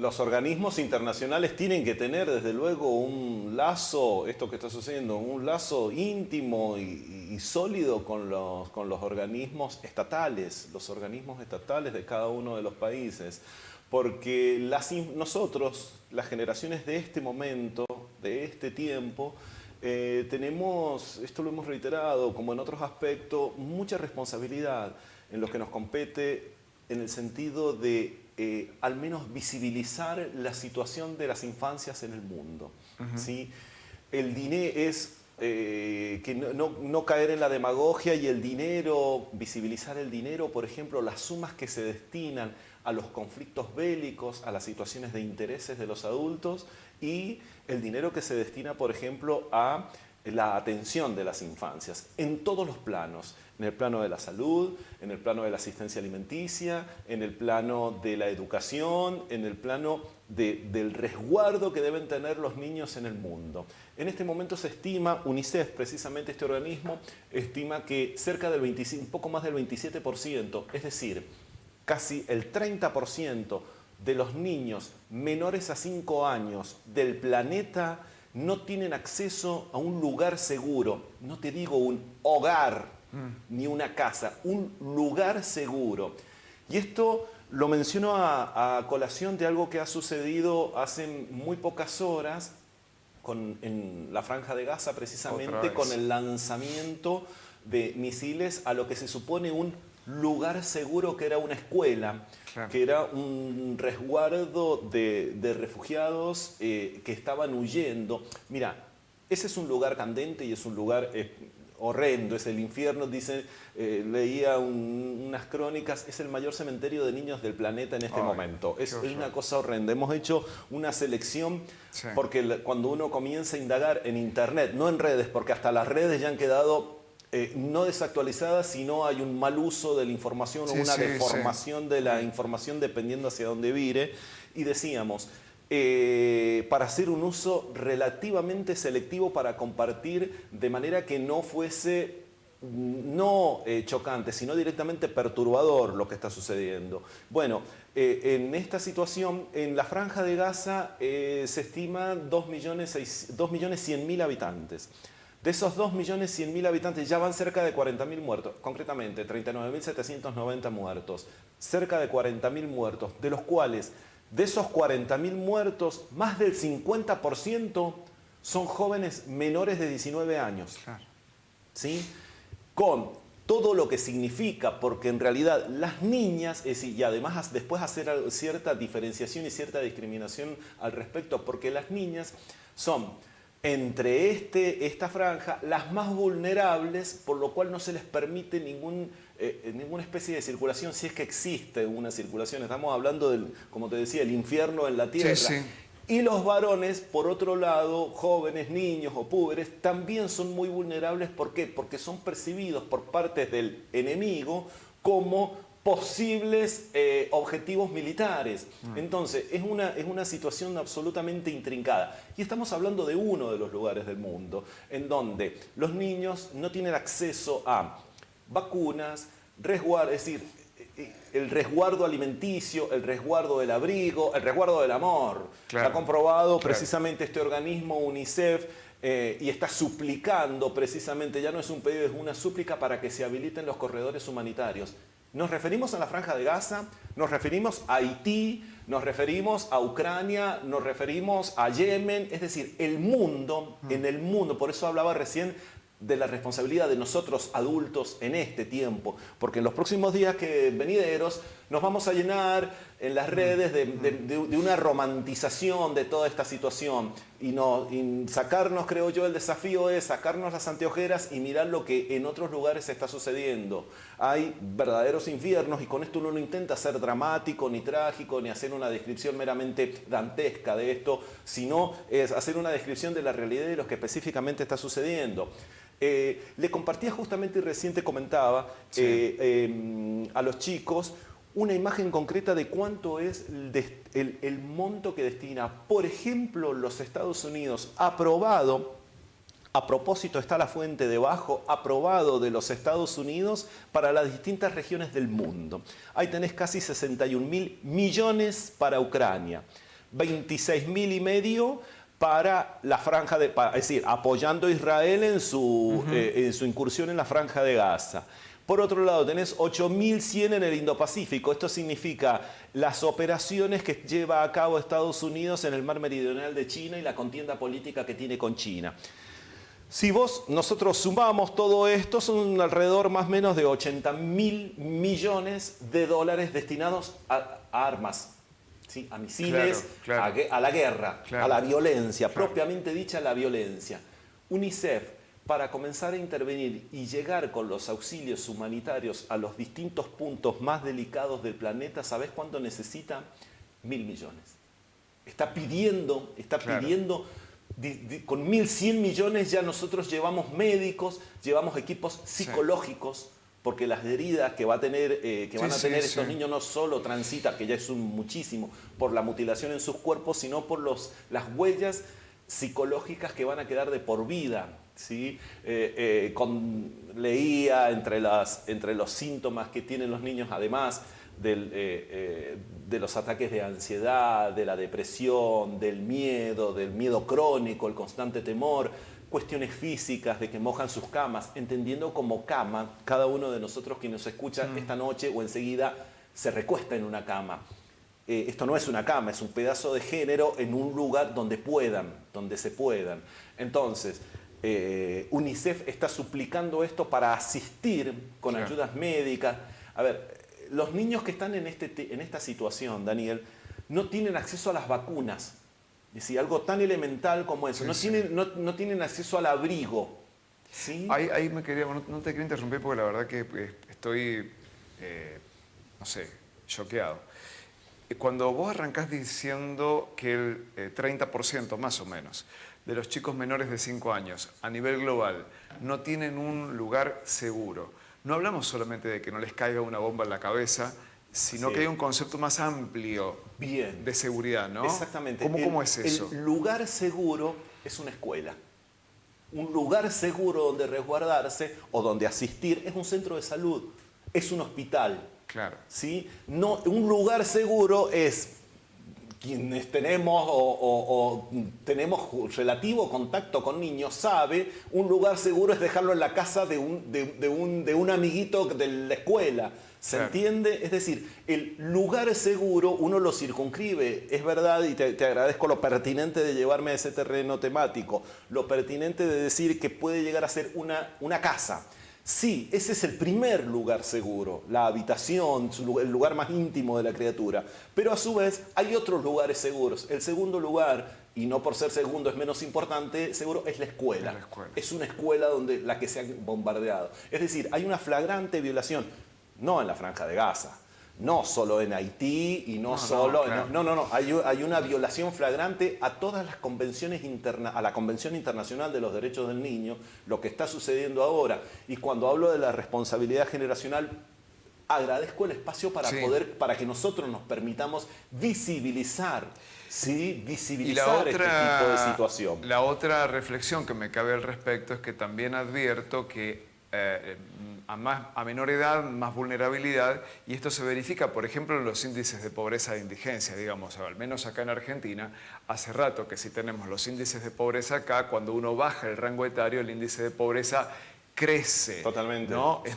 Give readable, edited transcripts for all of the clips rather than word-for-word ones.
los organismos internacionales tienen que tener desde luego un lazo, esto que está sucediendo, un lazo íntimo y sólido con los organismos estatales de cada uno de los países. Porque nosotros, las generaciones de este momento, de este tiempo, tenemos, esto lo hemos reiterado, como en otros aspectos, mucha responsabilidad en lo que nos compete en el sentido de al menos visibilizar la situación de las infancias en el mundo. ¿Sí? El dinero es que no caer en la demagogia y el dinero, visibilizar el dinero, por ejemplo, las sumas que se destinan a los conflictos bélicos, a las situaciones de intereses de los adultos y el dinero que se destina, por ejemplo, a la atención de las infancias en todos los planos, en el plano de la salud, en el plano de la asistencia alimenticia, en el plano de la educación, en el plano del resguardo que deben tener los niños en el mundo. En este momento se estima, UNICEF, precisamente este organismo, estima que cerca del 25, un poco más del 27%, es decir, casi el 30% de los niños menores a 5 años del planeta no tienen acceso a un lugar seguro. No te digo un hogar ni una casa, un lugar seguro. Y esto lo menciono a colación de algo que ha sucedido hace muy pocas horas en la Franja de Gaza, precisamente con el lanzamiento de misiles a lo que se supone un lugar seguro, que era una escuela, claro, que era un resguardo de refugiados que estaban huyendo. Mira, ese es un lugar candente y es un lugar horrendo, es el infierno, dice, leía unas crónicas, es el mayor cementerio de niños del planeta en este momento. Es una cosa horrenda. Hemos hecho una selección, porque cuando uno comienza a indagar en internet, no en redes, porque hasta las redes ya han quedado no desactualizadas, sino hay un mal uso de la información o una deformación de la información dependiendo hacia dónde vire. Y decíamos, para hacer un uso relativamente selectivo para compartir de manera que no fuese chocante, sino directamente perturbador lo que está sucediendo. Bueno, en esta situación, en la Franja de Gaza se estima 2.100.000 habitantes. De esos 2.100.000 habitantes ya van cerca de 40.000 muertos, concretamente 39.790 muertos, cerca de 40.000 muertos, de los cuales, de esos 40.000 muertos, más del 50% son jóvenes menores de 19 años. Claro. ¿Sí? Con todo lo que significa, porque en realidad las niñas, es decir, y además después hacer cierta diferenciación y cierta discriminación al respecto, porque las niñas son entre esta franja las más vulnerables, por lo cual no se les permite ninguna especie de circulación, si es que existe una circulación. Estamos hablando del, como te decía, el infierno en la tierra. Sí, sí. Y los varones, por otro lado, jóvenes, niños o púberes, también son muy vulnerables. ¿Por qué? Porque son percibidos por parte del enemigo como posibles objetivos militares. Entonces, es una situación absolutamente intrincada. Y estamos hablando de uno de los lugares del mundo en donde los niños no tienen acceso a vacunas, resguardo, es decir, el resguardo alimenticio, el resguardo del abrigo, el resguardo del amor. Claro. Ha comprobado precisamente este organismo UNICEF y está suplicando precisamente, ya no es un pedido, es una súplica para que se habiliten los corredores humanitarios. Nos referimos a la Franja de Gaza, nos referimos a Haití, nos referimos a Ucrania, nos referimos a Yemen, es decir, el mundo, en el mundo, por eso hablaba recién de la responsabilidad de nosotros adultos en este tiempo, porque en los próximos días venideros nos vamos a llenar en las redes de una romantización de toda esta situación y sacarnos, creo yo, el desafío es sacarnos las anteojeras y mirar lo que en otros lugares está sucediendo. Hay verdaderos infiernos y con esto uno no intenta ser dramático ni trágico ni hacer una descripción meramente dantesca de esto, sino es hacer una descripción de la realidad de lo que específicamente está sucediendo. Le compartía justamente y recién te comentaba a los chicos una imagen concreta de cuánto es el monto que destina, por ejemplo, los Estados Unidos, aprobado, a propósito está la fuente debajo, aprobado de los Estados Unidos para las distintas regiones del mundo. Ahí tenés casi 61.000 millones para Ucrania, 26.500 para la franja de... es decir, apoyando a Israel en su incursión en la franja de Gaza. Por otro lado, tenés 8.100 en el Indo-Pacífico. Esto significa las operaciones que lleva a cabo Estados Unidos en el mar meridional de China y la contienda política que tiene con China. Si nosotros sumamos todo esto, son alrededor más o menos de 80.000 millones de dólares destinados a armas, ¿sí? A misiles, claro. A la guerra, claro, a la violencia, claro, propiamente dicha la violencia. UNICEF, para comenzar a intervenir y llegar con los auxilios humanitarios a los distintos puntos más delicados del planeta, ¿sabés cuánto necesita? 1.000 millones. Está pidiendo, claro, con 1.100 millones ya nosotros llevamos médicos, llevamos equipos psicológicos, sí, porque las heridas que van a tener estos niños no solo transitan, que ya es muchísimo, por la mutilación en sus cuerpos, sino por las huellas psicológicas que van a quedar de por vida, ¿sí? Leía entre los síntomas que tienen los niños, además de los ataques de ansiedad, de la depresión, del miedo crónico, el constante temor, cuestiones físicas de que mojan sus camas, entendiendo como cama, cada uno de nosotros que nos escucha esta noche o enseguida se recuesta en una cama. Esto no es una cama, es un pedazo de género en un lugar donde se puedan. Entonces, UNICEF está suplicando esto para asistir con ayudas médicas. A ver, los niños que están en esta situación, Daniel, no tienen acceso a las vacunas. Es decir, algo tan elemental como eso. No tienen acceso al abrigo. ¿Sí? Ahí no te quería interrumpir porque la verdad que estoy, no sé, choqueado. Cuando vos arrancás diciendo que el 30% más o menos de los chicos menores de 5 años a nivel global no tienen un lugar seguro, no hablamos solamente de que no les caiga una bomba en la cabeza, sino que hay un concepto más amplio de seguridad, ¿no? Exactamente. ¿Cómo es eso? El lugar seguro es una escuela. Un lugar seguro donde resguardarse o donde asistir es un centro de salud, es un hospital. Claro. ¿Sí? No, un lugar seguro es quienes tenemos tenemos relativo contacto con niños, sabe, un lugar seguro es dejarlo en la casa de un amiguito de la escuela. ¿Se entiende? Es decir, el lugar seguro uno lo circunscribe, es verdad, y te agradezco lo pertinente de llevarme a ese terreno temático, lo pertinente de decir que puede llegar a ser una casa. Sí, ese es el primer lugar seguro, la habitación, el lugar más íntimo de la criatura. Pero a su vez hay otros lugares seguros. El segundo lugar, y no por ser segundo es menos importante, seguro es la escuela. Es una escuela la que se ha bombardeado. Es decir, hay una flagrante violación, no en la Franja de Gaza, no solo en Haití y no, hay una violación flagrante a todas las convenciones a la Convención Internacional de los Derechos del Niño, lo que está sucediendo ahora. Y cuando hablo de la responsabilidad generacional, agradezco el espacio para que nosotros nos permitamos visibilizar, ¿sí? Visibilizar este tipo de situación. La otra reflexión que me cabe al respecto es que también advierto que a menor edad, más vulnerabilidad, y esto se verifica, por ejemplo, en los índices de pobreza e indigencia, digamos, al menos acá en Argentina, hace rato que si tenemos los índices de pobreza acá, cuando uno baja el rango etario, el índice de pobreza crece. Totalmente. ¿No? Es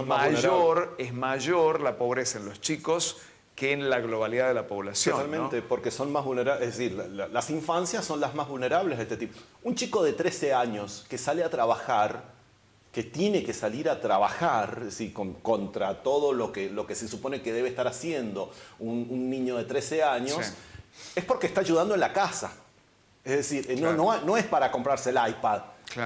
mayor la pobreza en los chicos que en la globalidad de la población. Totalmente, ¿no? porque son más vulnerables, es decir, las infancias son las más vulnerables de este tipo. Un chico de 13 años que sale a trabajar, que tiene que salir a trabajar, ¿sí? Contra todo lo que se supone que debe estar haciendo un niño de 13 años, es porque está ayudando en la casa. Es decir, no es para comprarse el iPad.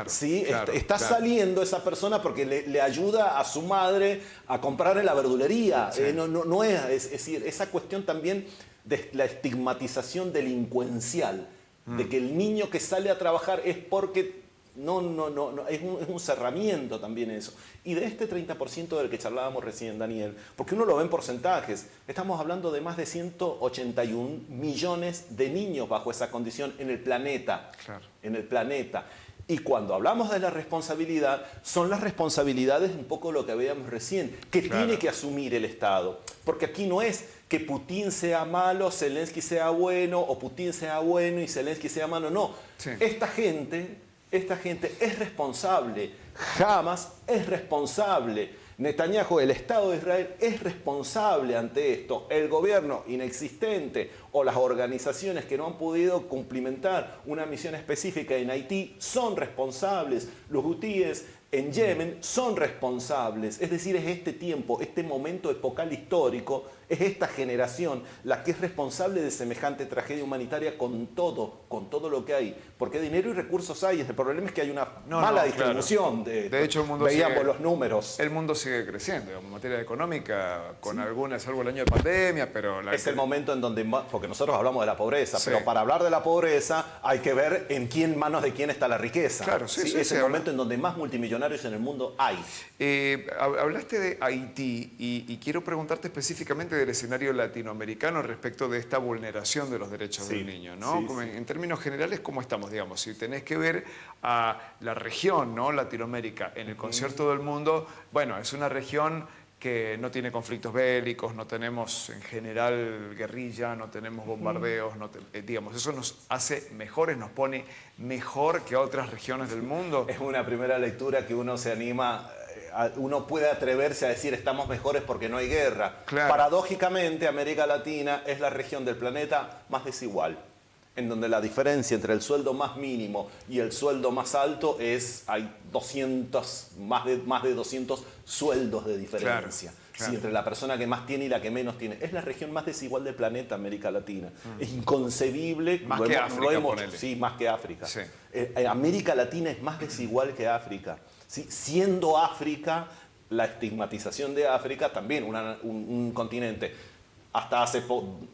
¿Sí? Está saliendo esa persona porque le ayuda a su madre a comprar en la verdulería. Es decir, esa cuestión también de la estigmatización delincuencial, de que el niño que sale a trabajar es porque... es un cerramiento también eso. Y de este 30% del que charlábamos recién, Daniel, porque uno lo ve en porcentajes, estamos hablando de más de 181 millones de niños bajo esa condición en el planeta. En el planeta. Y cuando hablamos de la responsabilidad, son las responsabilidades un poco lo que veíamos recién, que tiene que asumir el Estado. Porque aquí no es que Putin sea malo, Zelensky sea bueno, o Putin sea bueno y Zelensky sea malo. No, Sí. esta gente es responsable. Hamas es responsable. Netanyahu, el Estado de Israel, es responsable ante esto. El gobierno inexistente o las organizaciones que no han podido cumplimentar una misión específica en Haití son responsables. Los hutíes en Yemen son responsables. Es decir, es este tiempo, este momento epocal histórico, es esta generación la que es responsable de semejante tragedia humanitaria con todo lo que hay. Porque dinero y recursos hay. El problema es que hay una mala distribución. Claro. De hecho, el mundo veíamos los números. El mundo sigue creciendo, digamos, en materia económica, con algunas, salvo el año de pandemia, pero... Es el momento en donde, porque nosotros hablamos de la pobreza, Sí. pero para hablar de la pobreza hay que ver en manos de quién está la riqueza. Claro, es el momento en donde más multimillonarios en el mundo hay. Hablaste de Haití y quiero preguntarte específicamente del escenario latinoamericano respecto de esta vulneración de los derechos del niño, ¿no? En términos generales, ¿cómo estamos? Digamos, si tenés que ver a la región, ¿no? Latinoamérica en el concierto del mundo, bueno, es una región que no tiene conflictos bélicos, no tenemos en general guerrilla, no tenemos bombardeos, digamos, eso nos hace mejores, nos pone mejor que otras regiones del mundo. Es una primera lectura que uno se anima, uno puede atreverse a decir estamos mejores porque no hay guerra. Claro. Paradójicamente, América Latina es la región del planeta más desigual, en donde la diferencia entre el sueldo más mínimo y el sueldo más alto hay 200, más de 200 sueldos de diferencia. Claro. Sí, entre la persona que más tiene y la que menos tiene. Es la región más desigual del planeta, América Latina. Es inconcebible. Más que África, ponele. Sí, más que África. Sí. América Latina es más desigual que África. ¿Sí? Siendo África, la estigmatización de África, también un continente hasta hace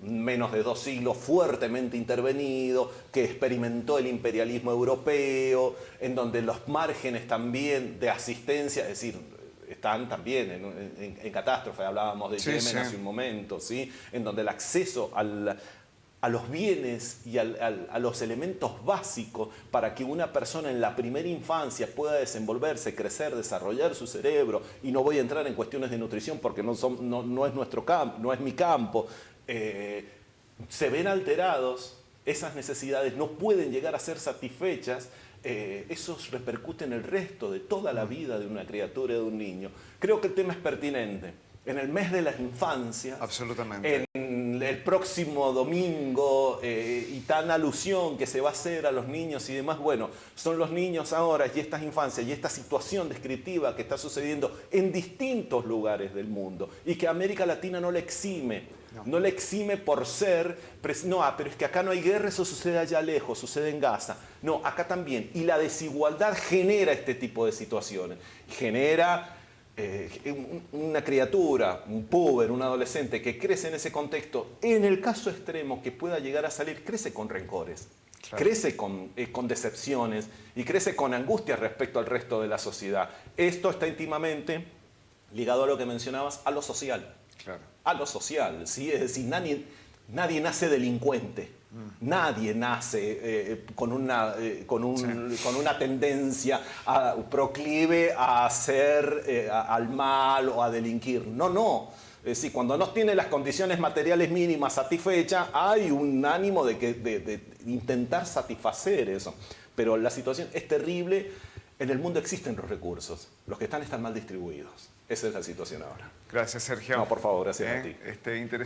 menos de 2 siglos fuertemente intervenido, que experimentó el imperialismo europeo, en donde los márgenes también de asistencia, es decir, están también en catástrofe. Hablábamos de Yemen hace un momento, ¿sí? En donde el acceso a los bienes y a los elementos básicos para que una persona en la primera infancia pueda desenvolverse, crecer, desarrollar su cerebro, y no voy a entrar en cuestiones de nutrición porque no es nuestro campo, no es mi campo, se ven alterados, esas necesidades no pueden llegar a ser satisfechas. Eso repercute en el resto de toda la vida de una criatura, de un niño. Creo que el tema es pertinente. En el mes de las infancias, absolutamente, en el próximo domingo, y tan alusión que se va a hacer a los niños y demás, bueno, son los niños ahora y estas infancias y esta situación descriptiva que está sucediendo en distintos lugares del mundo y que América Latina no le exime. No le exime por ser, no, pero es que acá no hay guerra, eso sucede allá lejos, sucede en Gaza. No, acá también. Y la desigualdad genera este tipo de situaciones. Genera una criatura, un puber, un adolescente que crece en ese contexto, en el caso extremo que pueda llegar a salir, crece con rencores. Claro. Crece con decepciones y crece con angustia respecto al resto de la sociedad. Esto está íntimamente ligado a lo que mencionabas, a lo social. Claro. A lo social, ¿sí? Es decir, nadie nace delincuente. Nadie nace con una tendencia proclive a hacer al mal o a delinquir. No. Es decir, cuando no tiene las condiciones materiales mínimas satisfechas, hay un ánimo de intentar satisfacer eso. Pero la situación es terrible. En el mundo existen los recursos. Los que están mal distribuidos. Esa es la situación ahora. Gracias, Sergio. No, por favor, gracias a ti. Interesante.